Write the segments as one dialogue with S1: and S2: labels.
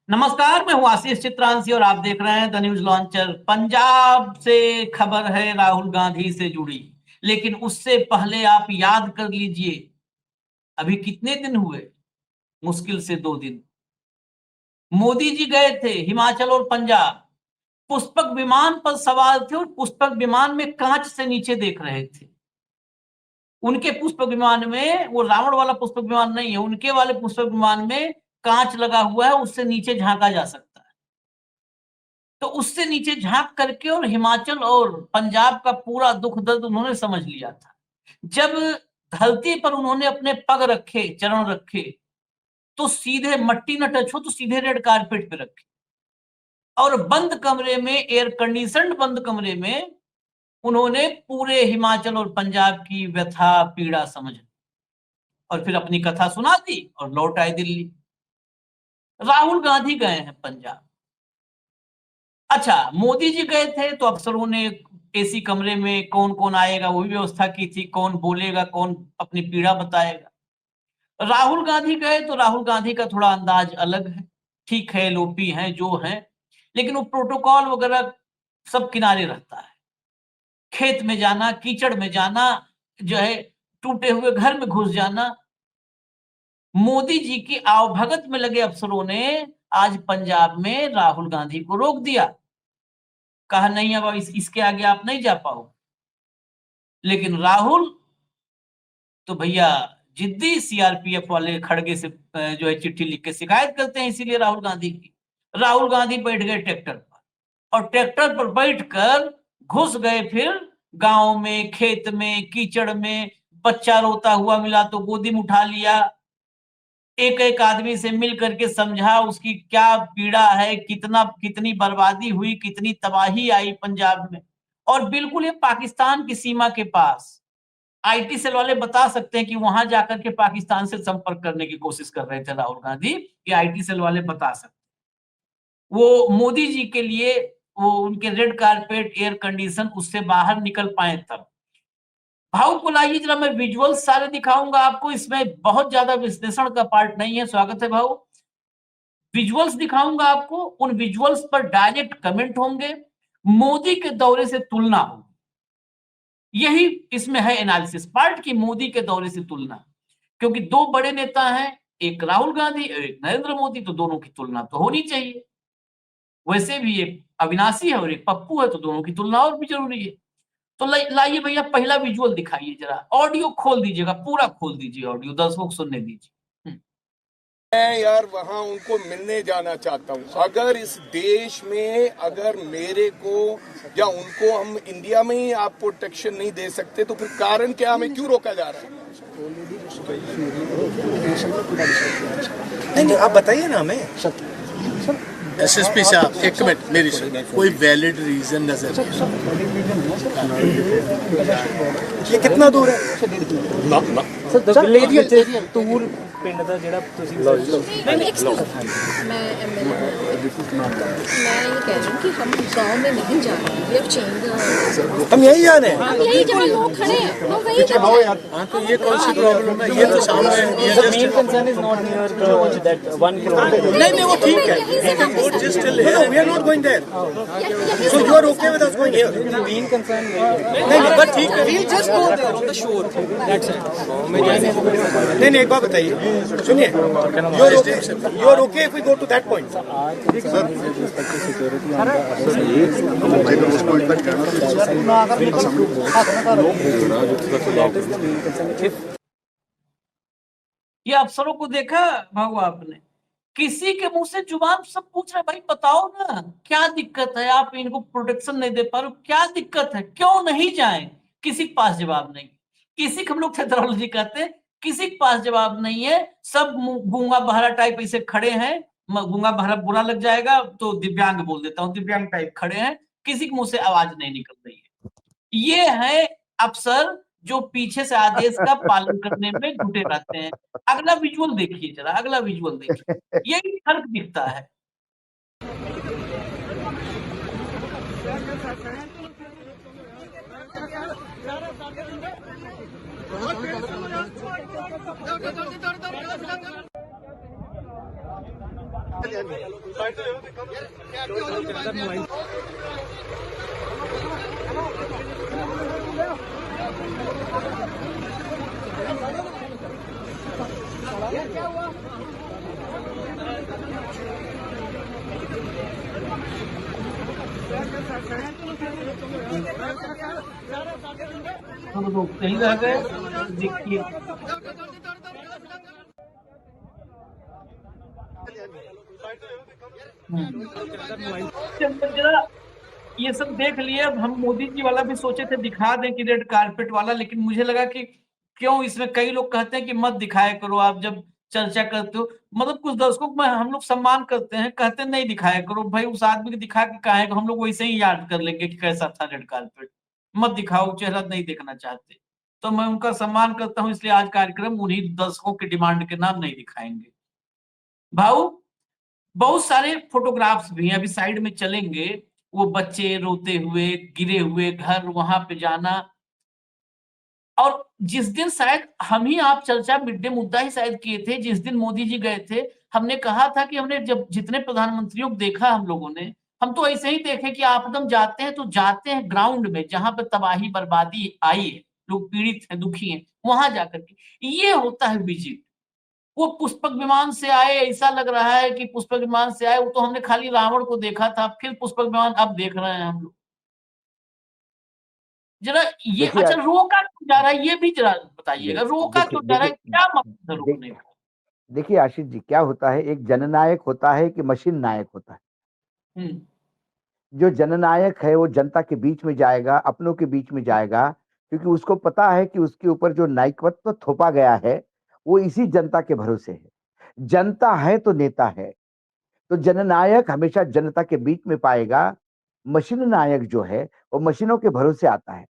S1: नमस्कार, मैं हूं आशीष चित्रांशी और आप देख रहे हैं द न्यूज लॉन्चर। पंजाब से खबर है राहुल गांधी से जुड़ी, लेकिन उससे पहले आप याद कर लीजिए अभी कितने दिन हुए। मुश्किल से 2 दिन। मोदी जी गए थे हिमाचल और पंजाब। पुष्पक विमान पर सवार थे और पुष्पक विमान में कांच से नीचे देख रहे थे। उनके पुष्पक विमान में, वो रावण वाला पुष्पक विमान नहीं है, उनके वाले पुष्पक विमान में कांच लगा हुआ है, उससे नीचे झांका जा सकता है। तो उससे नीचे झांक करके और हिमाचल और पंजाब का पूरा दुख दर्द उन्होंने समझ लिया था। जब धरती पर उन्होंने अपने पग रखे, चरण रखे, तो सीधे मट्टी न टच हो तो सीधे रेड कारपेट पे रखे और बंद कमरे में, एयर कंडीशनड बंद कमरे में उन्होंने पूरे हिमाचल और पंजाब की व्यथा पीड़ा समझ और फिर अपनी कथा सुना दी और लौट आए दिल्ली। राहुल गांधी गए हैं पंजाब। अच्छा, मोदी जी गए थे तो अफसरों ने एसी कमरे में कौन कौन आएगा वो भी व्यवस्था की थी, कौन बोलेगा, कौन अपनी पीड़ा बताएगा। राहुल गांधी गए तो राहुल गांधी का थोड़ा अंदाज अलग है। ठीक है, एलओपी हैं जो हैं, लेकिन वो प्रोटोकॉल वगैरह सब किनारे रहता है। खेत में जाना, कीचड़ में जाना, जो है टूटे हुए घर में घुस जाना। मोदी जी की आवभगत में लगे अफसरों ने आज पंजाब में राहुल गांधी को रोक दिया। कहा नहीं, अब इसके आगे आप नहीं जा पाओ। लेकिन राहुल तो भैया जिद्दी, सीआरपीएफ वाले खड़गे से जो है चिट्ठी लिख के शिकायत करते हैं, इसीलिए राहुल गांधी की। राहुल गांधी बैठ गए ट्रैक्टर पर और ट्रैक्टर पर बैठकर घुस गए फिर गांव में, खेत में, कीचड़ में। बच्चा रोता हुआ मिला तो गोदी में उठा लिया। एक एक आदमी से मिल करके समझा उसकी क्या पीड़ा है, कितनी बर्बादी हुई, कितनी तबाही आई पंजाब में। और बिल्कुल ये पाकिस्तान की सीमा के पास। आईटी सेल वाले बता सकते हैं कि वहां जाकर के पाकिस्तान से संपर्क करने की कोशिश कर रहे थे राहुल गांधी। ये आईटी सेल वाले बता सकते। वो मोदी जी के लिए, वो उनके रेड कारपेट, एयर कंडीशन, उससे बाहर निकल पाए तब। भाव को लाइए जरा, मैं विजुअल्स सारे दिखाऊंगा आपको। इसमें बहुत ज्यादा विश्लेषण का पार्ट नहीं है। स्वागत है भाव। विजुअल्स दिखाऊंगा आपको, उन विजुअल्स पर डायरेक्ट कमेंट होंगे, मोदी के दौरे से तुलना होगी। यही इसमें है एनालिसिस पार्ट की, मोदी के दौरे से तुलना। क्योंकि दो बड़े नेता हैं, एक राहुल गांधी और एक नरेंद्र मोदी, तो दोनों की तुलना तो होनी चाहिए। वैसे भी एक अविनाशी है और एक पप्पू है, तो दोनों की तुलना और भी जरूरी है। तो लाइए भैया, पहला विजुअल दिखाइए जरा। ऑडियो खोल दीजिएगा, पूरा खोल दीजिए ऑडियो, दर्शकों को सुनने दीजिए।
S2: मैं यार वहाँ उनको मिलने जाना चाहता हूँ। अगर इस देश में, अगर मेरे को या उनको, हम इंडिया में ही आप प्रोटेक्शन नहीं दे सकते तो फिर कारण क्या, हमें क्यों रोका जा रहा है? नहीं, आप बताइए ना हमें।
S3: एसएसपी साहब एक मिनट, मेरी सुनिए। कोई वैलिड रीजन नजर
S2: ये कितना दूर है?
S4: ਪਿੰਡ ਦਾ ਜਿਹੜਾ ਤੁਸੀਂ
S5: मैं ये कह रही हूँ कि हम गाँव में नहीं जा रहे हैं। We have changed the-
S2: हम यही जा रहे हैं।
S5: हम यही जहाँ लोग खड़े हैं हम वही जा रहे हैं।
S3: हाँ, तो ये कौन सी प्रॉब्लम है? ये तो सामने है। ये
S4: The main concern is not here to watch that 1 kilometer.
S3: नहीं, वो ठीक है।
S5: यहीं से हम-
S3: Just still
S2: No, we are not going there.
S5: यहीं
S2: So
S5: से
S2: you are okay with us going here?
S4: The main concern
S2: नहीं, बट ठीक है।
S4: we'll just go there on the shore. That's it.
S2: नहीं, एक बात बताइए, सुनिए। You are okay if we go to that point?
S1: ये अफसरों को देखा भागो आपने, किसी के मुंह से जुबान सब पूछ रहे, भाई बताओ ना क्या दिक्कत है, आप इनको प्रोटेक्शन नहीं दे पा रहे हो, क्या दिक्कत है, क्यों नहीं जाए? किसी के पास जवाब नहीं। किसी को हम लोग टेक्नोलॉजी कहते हैं, किसी के पास जवाब नहीं है। सब गूंगा बहरा टाइप ऐसे खड़े हैं। गूंगा बहरा बुरा लग जाएगा तो दिव्यांग बोल देता हूँ, दिव्यांग टाइप खड़े हैं। किसी के मुंह से आवाज नहीं निकल रही है। ये है अफसर जो पीछे से आदेश का पालन करने में जुटे रहते हैं। अगला विजुअल देखिए जरा, अगला विजुअल देखिए, यही फर्क दिखता है। तो लोग कहीं रह गए। देखिए जरा ये सब देख लिए। अब हम मोदी जी वाला भी सोचे थे दिखा दें कि रेड कारपेट वाला, लेकिन मुझे लगा कि क्यों, इसमें कई लोग कहते हैं कि मत दिखाया करो आप जब चर्चा करते हो। मतलब कुछ दर्शकों को हम लोग सम्मान करते हैं, कहते हैं नहीं दिखाया करो भाई, उस आदमी को दिखा के कहा है हम लोग वैसे ही याद कर लेंगे कि कैसा था रेड कारपेट। मत दिखाओ, चेहरा नहीं देखना चाहते। तो मैं उनका सम्मान करता हूं, इसलिए आज कार्यक्रम उन्हीं दर्शकों के डिमांड के नाम नहीं दिखाएंगे। भाऊ बहुत सारे फोटोग्राफ्स भी हैं, अभी साइड में चलेंगे। वो बच्चे रोते हुए, गिरे हुए घर, वहां पे जाना। और जिस दिन शायद हम ही आप चर्चा मिड डे मुद्दा ही शायद किए थे, जिस दिन मोदी जी गए थे, हमने कहा था कि हमने जब जितने प्रधानमंत्रियों को देखा हम लोगों ने, हम तो ऐसे ही देखे कि आप एकदम जाते हैं तो जाते हैं ग्राउंड में जहां पर तबाही बर्बादी आई है, लोग पीड़ित हैं, दुखी हैं, वहां जाकर के ये होता है विजिट। वो पुष्पक विमान से आए, ऐसा लग रहा है कि पुष्पक विमान से आए। वो तो हमने खाली रावण को देखा था, फिर पुष्पक विमान अब देख रहे हैं हम लोग। जरा ये
S6: देखिए
S1: अच्छा रोका क्यों जा रहा है, ये भी जरा बताइएगा, रोका
S6: देखिए
S1: क्यों जा रहा है,
S6: देखिए
S1: क्या मकसद है रोकने
S6: देख-
S1: का?
S6: देखिए आशीष जी, क्या होता है, एक जननायक होता है कि मशीन नायक होता है।
S1: हम्म
S6: जो जननायक है वो जनता के बीच में जाएगा, अपनों के बीच में जाएगा, क्योंकि उसको पता है कि उसके ऊपर जो नायकत्व थोपा गया है वो इसी जनता के भरोसे है। जनता है तो नेता है। तो जननायक हमेशा जनता के बीच में पाएगा। मशीन नायक जो है वो मशीनों के भरोसे आता है,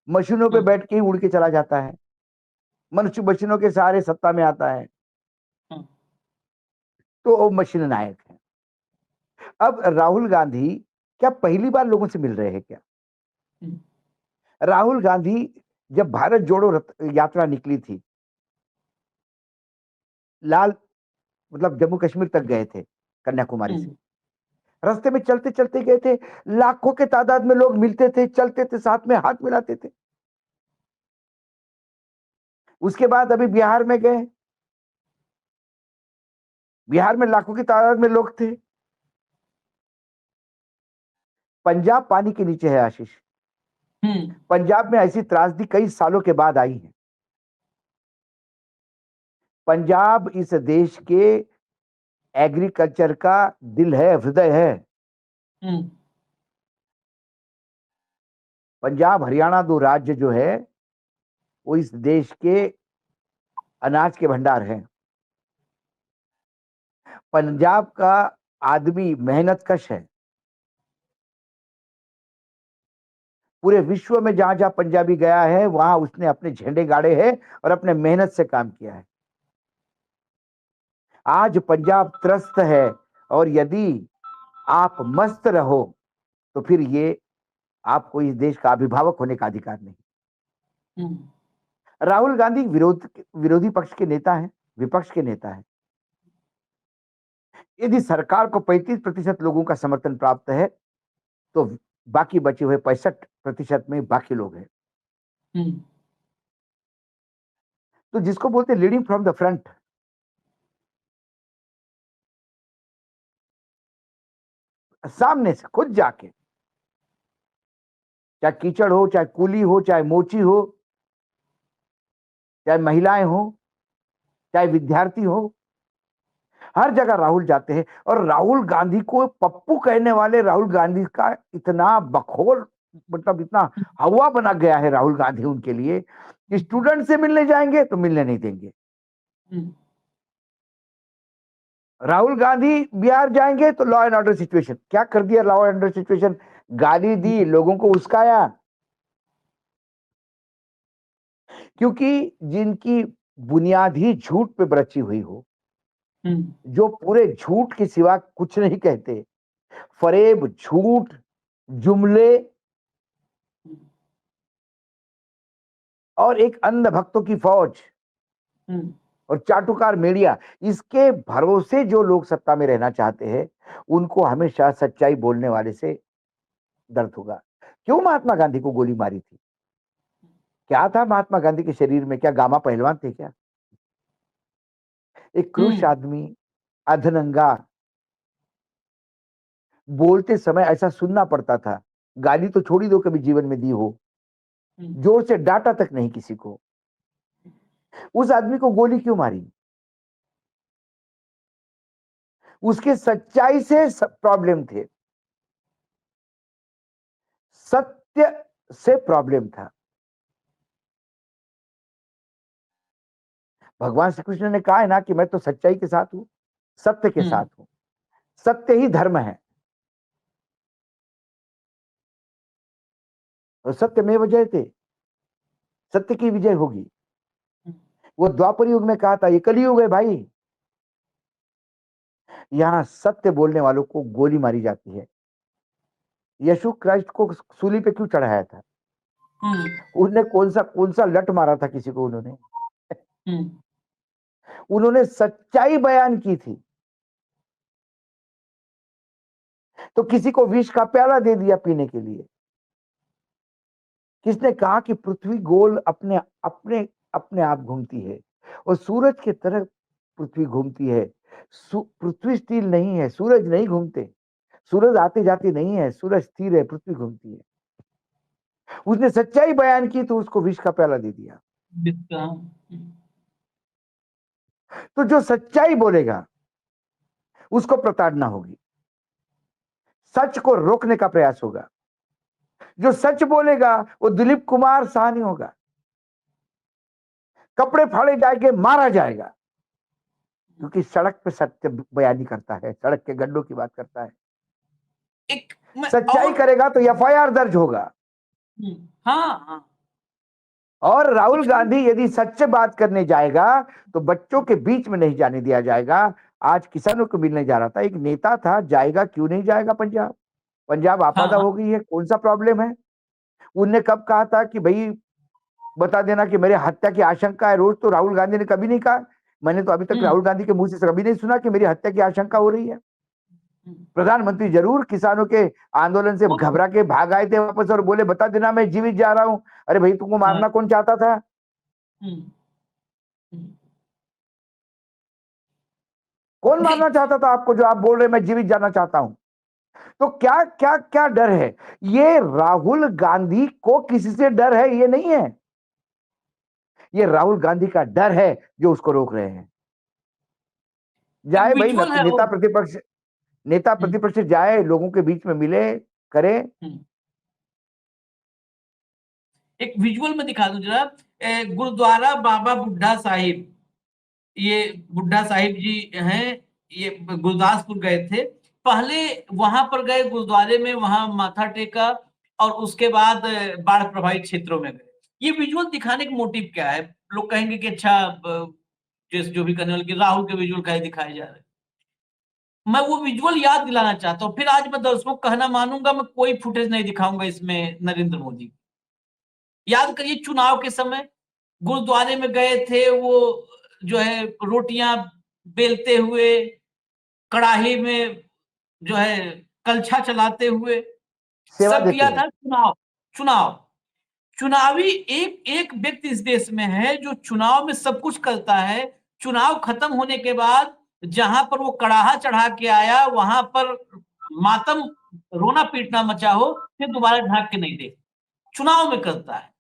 S6: मशीनों पे
S1: हम्म
S6: बैठ के ही उड़ के चला जाता है, मनुष्य मशीनों के सहारे सत्ता में आता है।
S1: हम्म
S6: तो वो मशीन नायक है। अब राहुल गांधी क्या पहली बार लोगों से मिल रहे हैं क्या?
S1: हम्म
S6: राहुल गांधी जब भारत जोड़ो यात्रा निकली थी, लाल मतलब जम्मू कश्मीर तक गए थे, कन्याकुमारी से।
S1: हम्म
S6: रास्ते में चलते चलते गए थे, लाखों के तादाद में लोग मिलते थे, चलते थे, साथ में हाथ मिलाते थे। उसके बाद अभी बिहार में गए, बिहार में लाखों की तादाद में लोग थे। पंजाब पानी के नीचे है आशीष।
S1: हम्म
S6: पंजाब में ऐसी त्रासदी कई सालों के बाद आई है। पंजाब इस देश के एग्रीकल्चर का दिल है, हृदय है।
S1: हम्म
S6: पंजाब हरियाणा दो राज्य जो है वो इस देश के अनाज के भंडार हैं। पंजाब का आदमी मेहनत कश है। पूरे विश्व में जहां जहां पंजाबी गया है वहां उसने अपने झंडे गाड़े हैं और अपने मेहनत से काम किया है। आज पंजाब त्रस्त है, और यदि आप मस्त रहो तो फिर ये आपको इस देश का अभिभावक होने का अधिकार नहीं।
S1: हम्म
S6: राहुल गांधी विरोधी पक्ष के नेता हैं, विपक्ष के नेता हैं। यदि सरकार को 35% लोगों का समर्थन प्राप्त है तो बाकी बचे हुए 65% में बाकी लोग हैं।
S1: हम्म
S6: तो जिसको बोलते हैं लीडिंग फ्रॉम द फ्रंट, सामने से खुद जाके, चाहे कीचड़ हो, चाहे कूली हो, चाहे मोची हो, चाहे महिलाएं हो, चाहे विद्यार्थी हो, हर जगह राहुल जाते हैं। और राहुल गांधी को पप्पू कहने वाले राहुल गांधी का इतना बखोल, मतलब इतना हवा बना गया है राहुल गांधी उनके लिए कि स्टूडेंट से मिलने जाएंगे तो मिलने नहीं देंगे।
S1: हम्म
S6: राहुल गांधी बिहार जाएंगे तो लॉ एंड ऑर्डर सिचुएशन, क्या कर दिया लॉ एंड ऑर्डर सिचुएशन, गाली दी, लोगों को उस्काया। क्योंकि जिनकी बुनियाद ही झूठ पे बरची हुई हो, जो पूरे झूठ के सिवा कुछ नहीं कहते, फरेब, झूठ, जुमले और एक अंध भक्तों की फौज,
S1: हम्म
S6: और चाटुकार मीडिया, इसके भरोसे जो लोग सत्ता में रहना चाहते हैं, उनको हमेशा सच्चाई बोलने वाले से दर्द होगा। क्यों महात्मा गांधी को गोली मारी थी? क्या था महात्मा गांधी के शरीर में? क्या गामा पहलवान थे क्या? एक क्रूश आदमी, अधनंगा, बोलते समय ऐसा सुनना पड़ता था। गाली तो छोड़ी दो कभी जीवन में दी हो, जोर से डांटा तक नहीं किसी को। उस आदमी को गोली क्यों मारी? उसके सच्चाई से प्रॉब्लम थे, सत्य से प्रॉब्लम था। भगवान श्री कृष्ण ने कहा है ना कि मैं तो सच्चाई के साथ हूं, सत्य के साथ हूं, सत्य ही धर्म है और सत्य में विजय थे, सत्य की विजय होगी। वो द्वापर युग में कहा था, ये कलयुग है भाई, यहां सत्य बोलने वालों को गोली मारी जाती है। यीशु क्राइस्ट को सूली पे क्यों चढ़ाया था? उन्होंने कौन सा लट मारा था किसी को? उन्होंने सच्चाई बयान की थी। तो किसी को विष का प्याला दे दिया पीने के लिए। किसने कहा कि पृथ्वी गोल अपने अपने अपने आप घूमती है और सूरज की तरह पृथ्वी घूमती है। पृथ्वी स्थिर नहीं है, सूरज नहीं घूमते, सूरज आते जाते नहीं है, सूरज स्थिर है, पृथ्वी घूमती है। उसने सच्चाई बयान की तो उसको विष का प्याला दे दिया। तो जो सच्चाई बोलेगा उसको प्रताड़ना होगी, सच को रोकने का प्रयास होगा। जो सच बोलेगा वो दिलीप कुमार साहनी होगा, कपड़े फाड़े जाएंगे, मारा जाएगा, क्योंकि सड़क पे सत्य बयानी करता है, सड़क के गड्ढों की बात करता है। सच्चाई करेगा तो एफआईआर दर्ज होगा।
S1: हाँ।
S6: और राहुल गांधी यदि सच्चे बात करने जाएगा तो बच्चों के बीच में नहीं जाने दिया जाएगा। आज किसानों को मिलने जा रहा था, एक नेता था, जाएगा क्यों नहीं जाएगा? पंजाब आपदा हो गई है, कौन सा प्रॉब्लम है? उनने कब कहा था कि भाई बता देना कि मेरे हत्या की आशंका है? रोज तो राहुल गांधी ने कभी नहीं कहा। मैंने तो अभी तक राहुल गांधी के मुंह से कभी नहीं सुना कि मेरी हत्या की आशंका हो रही है। प्रधानमंत्री जरूर किसानों के आंदोलन से घबरा के भाग आए थे वापस और बोले बता देना मैं जीवित जा रहा हूं। अरे भाई, तुमको मारना कौन चाहता था? कौन मारना चाहता था आपको, जो आप बोल रहे मैं जीवित जाना चाहता हूं? तो क्या क्या क्या डर है? ये राहुल गांधी को किसी से डर है? ये नहीं है, ये राहुल गांधी का डर है जो उसको रोक रहे हैं। जाए भाई, नेता प्रतिपक्ष जाए, लोगों के बीच में मिले, करे।
S1: एक विजुअल में दिखा दूं जरा, गुरुद्वारा बाबा बुड्ढा साहिब, ये बुड्ढा साहिब जी हैं, ये गुरदासपुर गए थे। पहले वहां पर गए गुरुद्वारे में, वहां माथा टेका और उसके बाद बाढ़ प्रभावित क्षेत्रों में गए। ये विजुअल दिखाने का मोटिव क्या है? लोग कहेंगे कि अच्छा, जो भी करने वाले कि राहुल के विजुअल का दिखाए जा रहे। मैं वो विजुअल याद दिलाना चाहता हूँ। फिर आज मैं दर्शकों को कहना मानूंगा, मैं कोई फुटेज नहीं दिखाऊंगा इसमें नरेंद्र मोदी। याद करिए, चुनाव के समय गुरुद्वारे में गए थे, वो जो है रोटियां बेलते हुए, कड़ाही में जो है कलछा चलाते हुए सब किया था। चुनावी एक व्यक्ति इस देश में है जो चुनाव में सब कुछ करता है। चुनाव खत्म होने के बाद जहां पर वो कड़ाहा चढ़ा के आया, वहां पर मातम, रोना पीटना मचा हो, फिर दोबारा ढाक के नहीं दे। चुनाव में करता है।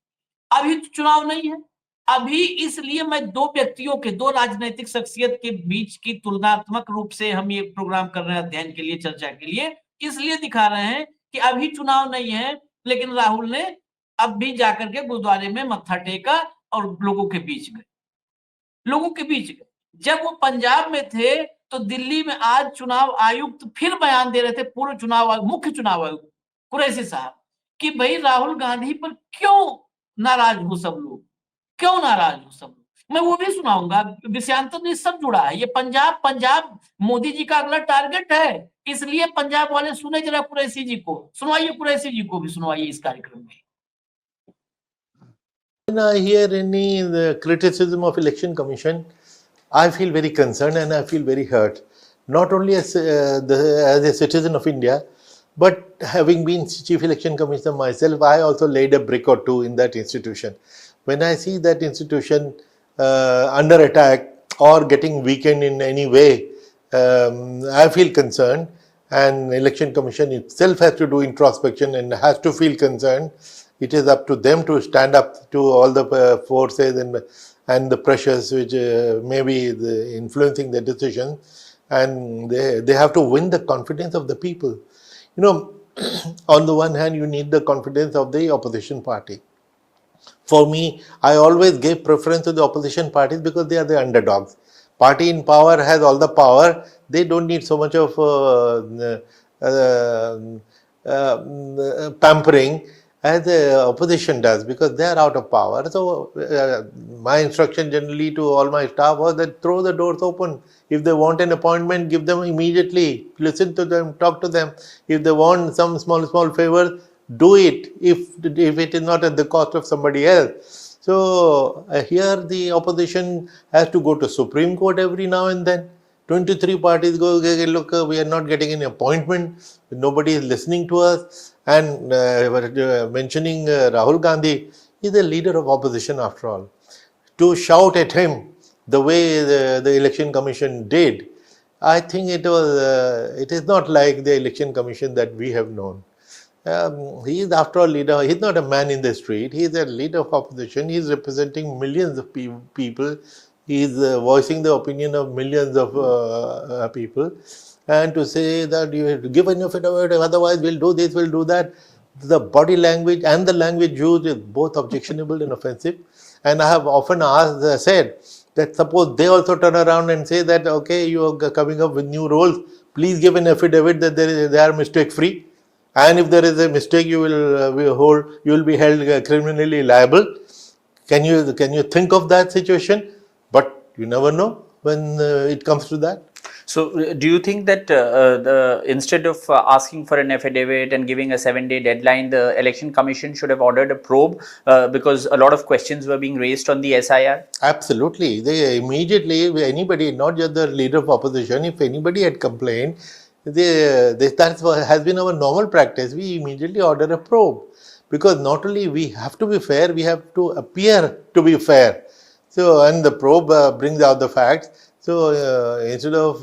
S1: अभी तो चुनाव नहीं है। अभी इसलिए मैं दो व्यक्तियों के, दो राजनीतिक शख्सियत के बीच की तुलनात्मक रूप से हम ये प्रोग्राम कर रहे हैं, अध्ययन के लिए, चर्चा के लिए। इसलिए दिखा रहे हैं कि अभी चुनाव नहीं है, लेकिन राहुल ने अब भी जाकर के गुरुद्वारे में मत्था टेका और लोगों के बीच गए। जब वो पंजाब में थे तो दिल्ली में आज चुनाव आयुक्त फिर बयान दे रहे थे, मुख्य चुनाव आयुक्त कुरैशी साहब, कि भाई राहुल गांधी पर क्यों नाराज हो सब लोग, क्यों नाराज हो सब लोग। मैं वो भी सुनाऊंगा, विषयांतर में सब जुड़ा है। ये पंजाब मोदी जी का अगला टारगेट है, इसलिए पंजाब वाले सुने जरा कुरैशी जी को, सुनवाइए, कुरैशी जी को भी सुनवाइए इस कार्यक्रम में।
S3: When I hear any criticism of election commission, I feel very concerned and I feel very hurt, not only as a citizen of India, but having been Chief Election Commissioner myself, I also laid a brick or two in that institution. When I see that institution under attack or getting weakened in any way, I feel concerned, and Election Commission itself has to do introspection and has to feel concerned. It is up to them to stand up to all the forces and the pressures which may be influencing the decision, and they have to win the confidence of the people. You know, on the one hand, you need the confidence of the opposition party. For me, I always gave preference to the opposition parties because they are the underdogs. Party in power has all the power. They don't need so much of pampering as the opposition does, because they are out of power. So my instruction generally to all my staff was that throw the doors open. If they want an appointment, give them immediately. Listen to them, talk to them. If they want some small favors, do it, if it is not at the cost of somebody else. So here the opposition has to go to Supreme Court every now and then. 23 parties go, look, we are not getting any appointment, nobody is listening to us. And mentioning Rahul Gandhi, he is a leader of opposition after all. To shout at him the way the Election Commission did, I think it is not like the Election Commission that we have known. He is after all leader. He is not a man in the street. He is a leader of opposition. He is representing millions of people. He is voicing the opinion of millions of people. And to say that you have given enough, otherwise we'll do this, we'll do that. The body language and the language used is both objectionable and offensive. And I have often said that suppose they also turn around and say that, okay, you are coming up with new rules, please give an affidavit that they are mistake free. And if there is a mistake, you will be held criminally liable. Can you think of that situation? But you never know when it comes to that.
S4: So, do you think that instead of asking for an affidavit and giving a 7-day deadline, the Election Commission should have ordered a probe because a lot of questions were being raised on the SIR?
S3: Absolutely. They immediately, anybody, not just the leader of opposition, if anybody had complained, that has been our normal practice. We immediately order a probe, because not only we have to be fair, we have to appear to be fair. So, and the probe brings out the facts. So, instead of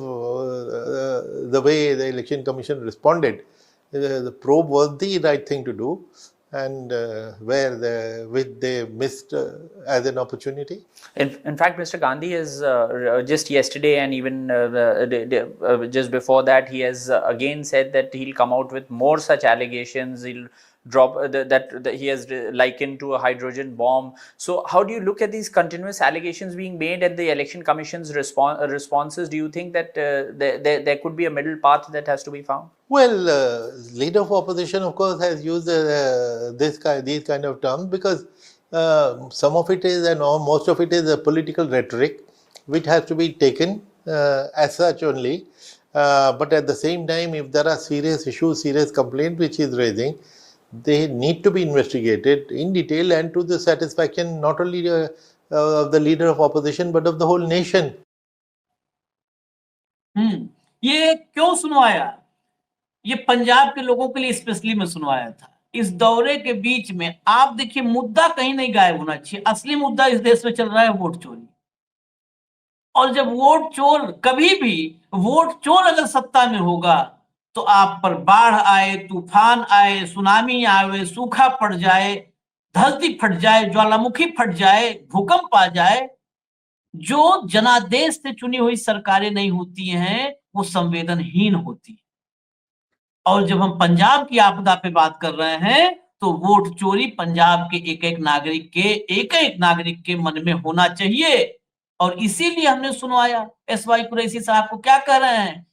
S3: the way the Election Commission responded, the probe was the right thing to do, and which they missed as an opportunity.
S4: In fact, Mr. Gandhi has just yesterday and even just before that, he has again said that he'll come out with more such allegations. He'll drop that he has likened to a hydrogen bomb. So how do you look at these continuous allegations being made and the Election Commission's responses? Do you think that there could be a middle path that has to be found?
S3: Well, leader of opposition, of course, has used these kind of terms because some of it is, and most of it is a political rhetoric, which has to be taken as such only. But at the same time, if there are serious issues, serious complaints which he is raising, they need to be investigated in detail and to the satisfaction not only of the leader of opposition but of the whole nation.
S1: ये क्यों सुनवाया? ये पंजाब के लोगों के लिए specially मैं सुनवाया था। इस दौरे के बीच में आप देखिए, मुद्दा कहीं नहीं गायब होना चाहिए। असली मुद्दा इस देश में चल रहा है वोट चोरी। और जब वोट चोर, कभी भी वोट चोर अगर सत्ता में होगा तो आप पर बाढ़ आए, तूफान आए, सुनामी आए, सूखा पड़ जाए, धरती फट जाए, ज्वालामुखी फट जाए, भूकंप आ जाए, जो जनादेश से चुनी हुई सरकारें नहीं होती हैं वो संवेदनहीन होती है। और जब हम पंजाब की आपदा पे बात कर रहे हैं तो वोट चोरी पंजाब के एक एक नागरिक के मन में होना चाहिए। और इसीलिए हमने सुनवाया। एसवाई कुरैशी साहब को क्या कह रहे हैं?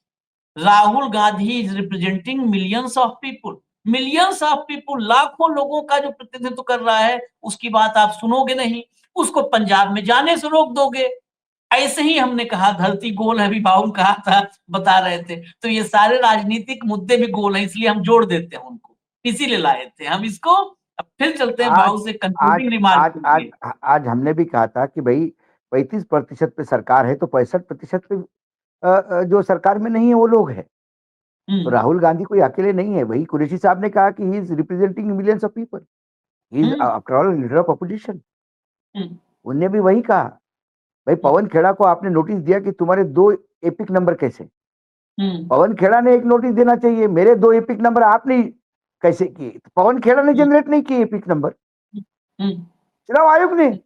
S1: Rahul Gandhi is representing millions of people, लाखों लोगों का जो प्रतिनिधित्व कर रहा है, उसकी बात आप सुनोगे नहीं, उसको पंजाब में जाने से रोक दोगे। ऐसे ही हमने कहा धरती गोल है, अभी बाबू कहा था, बता रहे थे, तो ये सारे राजनीतिक मुद्दे भी गोल हैं, इसलिए हम जोड़ देते हैं उनको, इसीलिए लाए थे हम इसको। अब फिर चलते हैं बाबू से कंक्लूडिंग रिमार्क।
S6: आज हमने भी कहा था कि भाई 35% पे सरकार है तो 65% पे जो सरकार में नहीं है वो लोग हैं। तो राहुल गांधी कोई अकेले नहीं है। वही कुरैशी साहब ने कहा कि he is representing millions of people, he is after all leader of opposition. उनने भी वही कहा। भाई पवन खेड़ा को आपने नोटिस दिया कि तुम्हारे 2 एपिक नंबर कैसे? पवन खेड़ा ने एक नोटिस देना चाहिए, मेरे 2 एपिक नंबर आपने कैसे किए? तो पवन खेड़ा ने जनरेट नहीं किए एपिक नंबर, चुनाव आयोग ने।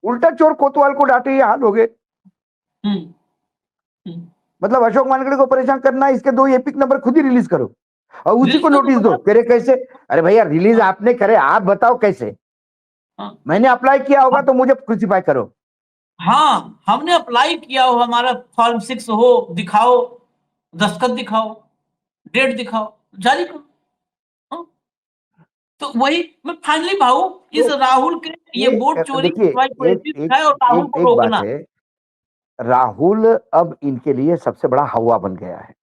S6: उल्टा चोर कोतवाल को डांटे, ये हाल हो गए। मतलब अशोक वानखेड़े को परेशान करना है, इसके 2 एपिक नंबर खुद ही रिलीज करो और उसी को नोटिस दो। तेरे कैसे? अरे भैया रिलीज आपने करे, आप बताओ कैसे? मैंने अप्लाई किया होगा तो मुझे क्रूसीफाई करो।
S1: हाँ, हमने अप्लाई किया हो, हमारा फॉर्म 6 हो, दिखाओ, दस्तखत दिखाओ, डेट दिखाओ, जारी करो। हाँ? तो वही मैं फाइनली भाऊ इस राहुल के ये वोट चोरी
S6: देखिए
S1: को है और राहुल को
S6: एक बात
S1: रोकना।
S6: है, राहुल अब इनके लिए सबसे बड़ा हवा बन गया है।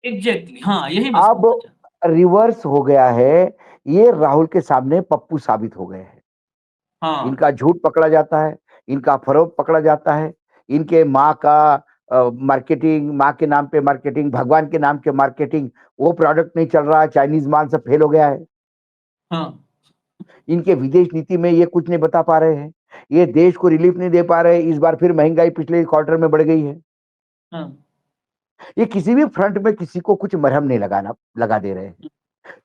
S1: एग्जैक्टली, हाँ यही मैं
S6: अब रिवर्स हो गया है, ये राहुल के सामने पप्पू साबित हो गए हैं।
S1: हाँ
S6: इनका झूठ पकड़ा जाता है, इनका फरोग पकड़ा जाता है, इनके माँ का मार्केटिंग, माँ के नाम पे मार्केटिंग, भगवान के नाम के मार्केटिंग, वो प्रोडक्ट नहीं चल रहा है, चाइनीज माल सब फेल हो गया है।
S1: हाँ
S6: इनके विदेश नीति में ये कुछ नहीं बता पा रहे हैं, ये देश को रिलीफ नहीं दे पा रहे। इस बार फिर महंगाई पिछले क्वार्टर में बढ़ गई है।
S1: हाँ
S6: ये किसी भी फ्रंट में किसी को कुछ मरहम नहीं लगा दे रहे हैं।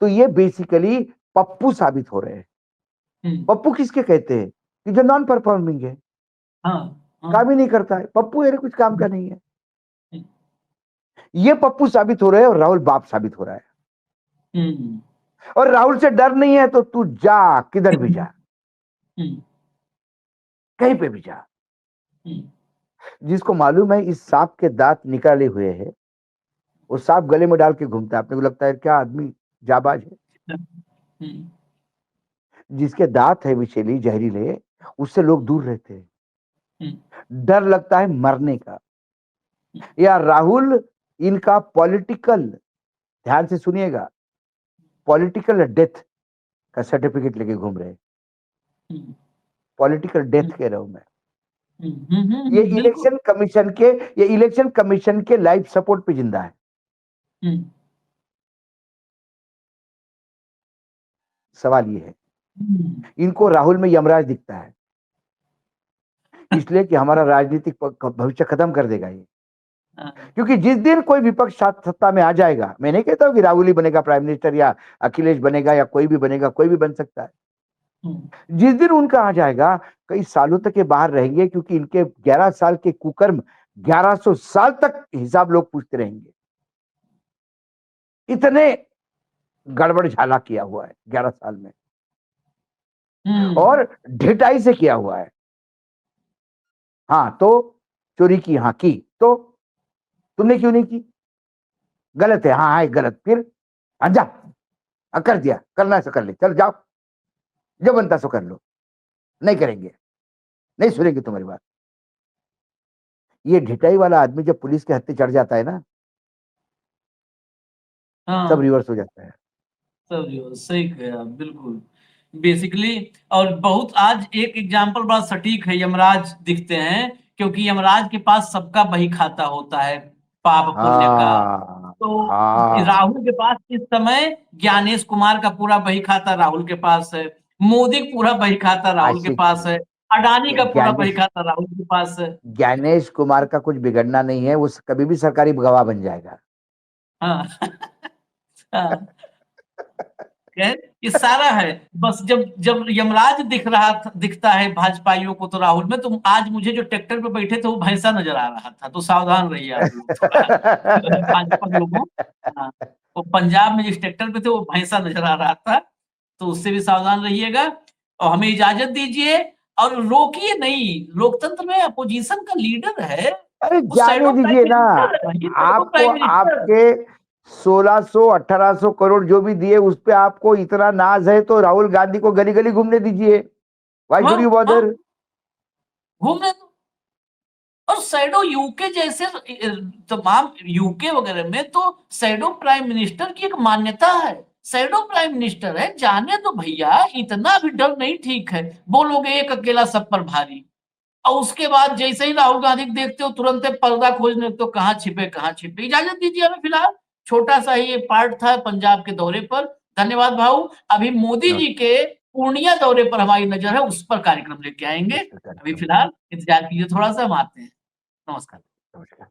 S6: तो ये बेसिकली पप्पू साबित हो रहे हैं। पप्पू किसके कहते हैं? कि जो नॉन परफॉर्मिंग है, काम ही नहीं करता है। पप्पू अरे कुछ काम का नहीं है। ये पप्पू साबित हो रहे हैं और राहुल बाप साबित हो रहा है। और राहुल से डर नहीं है तो तू जा, किधर भी जा, कहीं पे भी जा। जिसको मालूम है इस सांप के दांत निकाले हुए हैं, वो सांप गले में डाल के घूमता है। अपने को लगता है क्या आदमी जाबाज है। जिसके दांत है विषैली जहरीले, उससे लोग दूर रहते हैं। डर लगता है मरने का। या राहुल इनका पॉलिटिकल, ध्यान से सुनिएगा, पॉलिटिकल डेथ का सर्टिफिकेट लेके घूम रहे हैं। पॉलिटिकल डेथ कह रहा हूं मैं। ये इलेक्शन कमीशन के लाइफ सपोर्ट पे जिंदा है। सवाल ये है, इनको राहुल में यमराज दिखता है, इसलिए कि हमारा राजनीतिक भविष्य खत्म कर देगा ये। क्योंकि जिस दिन कोई विपक्ष सत्ता में आ जाएगा, मैं नहीं कहता हूं कि राहुल ही बनेगा प्राइम मिनिस्टर या अखिलेश बनेगा या कोई भी बनेगा, कोई भी बन सकता है। जिस दिन उनका आ जाएगा, कई सालों तक ये बाहर रहेंगे, क्योंकि इनके 11 साल के कुकर्म 1100 साल तक हिसाब लोग पूछते रहेंगे। इतने गड़बड़ झाला किया हुआ है 11 साल में, और ढिठाई से किया हुआ है। हाँ तो चोरी की, हाँ की, तो तुमने क्यों नहीं की? गलत है, हाँ है गलत, फिर जा कर दिया, करना है सो कर ले, चल जाओ, जो बनता सो कर लो, नहीं करेंगे, नहीं सुनेंगे तुम्हारी बात। ये ढिठाई वाला आदमी जब पुलिस के हत्थे चढ़ जाता है ना, सब रिवर्स हो जाता है।
S1: सब रिवर्स, सही कहा, बिल्कुल बेसिकली। और बहुत आज एक एग्जांपल बड़ा सटीक है, यमराज दिखते हैं, क्योंकि यमराज के पास सबका बही खाता होता है, पाप पुण्य का। तो राहुल के पास इस समय ज्ञानेश कुमार का पूरा बही खाता राहुल के पास है, मोदी का पूरा बही खाता राहुल के पास है, अडानी का पूरा बही खाता राहुल के पास है।
S6: ज्ञानेश कुमार का कुछ बिगड़ना नहीं है, वो कभी भी सरकारी गवाह बन जाएगा।
S1: हाँ हाँ, ये सारा है। बस जब जब यमराज दिखता है भाजपाइयों को तो राहुल में, तो आज मुझे जो ट्रैक्टर पे बैठे थे वो भैंसा नजर आ रहा था, तो सावधान रहिए आप लोग थोड़ा भाजपा लोगों। हाँ, वो पंजाब में जिस ट्रैक्टर पे थे वो भैंसा नजर आ रहा था, तो उससे भी सावधान रहिएगा। और हमें इजाजत दीजिए, और रोकिए नहीं, लोकतंत्र में अपोजिशन का लीडर है।
S6: अरे जाने दीजिए ना, आपको आपके 1600-1800 करोड़ जो भी दिए उस पे आपको इतना नाज है, तो राहुल गांधी को गली गली घूमने दीजिए। Why should you bother?
S1: घूमने दो। और शैडो यूके जैसे तमाम यूके वगैरह में तो शैडो प्राइम मिनिस्टर की एक मान्यता है, शैडो प्राइम मिनिस्टर है, जाने दो भैया, इतना भी डर नहीं ठीक है, बोलोगे एक अकेला सब पर भारी। और उसके बाद जैसे ही राहुल गांधी को देखते हो तुरंत पर्दा खोजने लगते हो, कहाँ छिपे। इजाजत दीजिए हमें फिलहाल, छोटा सा ही ये पार्ट था पंजाब के दौरे पर। धन्यवाद भाऊ। अभी मोदी जी के पूर्णिया दौरे पर हमारी नजर है, उस पर कार्यक्रम लेके आएंगे। अभी फिलहाल इंतजार कीजिए थोड़ा सा, हम आते हैं। नमस्कार।
S6: नमस्कार।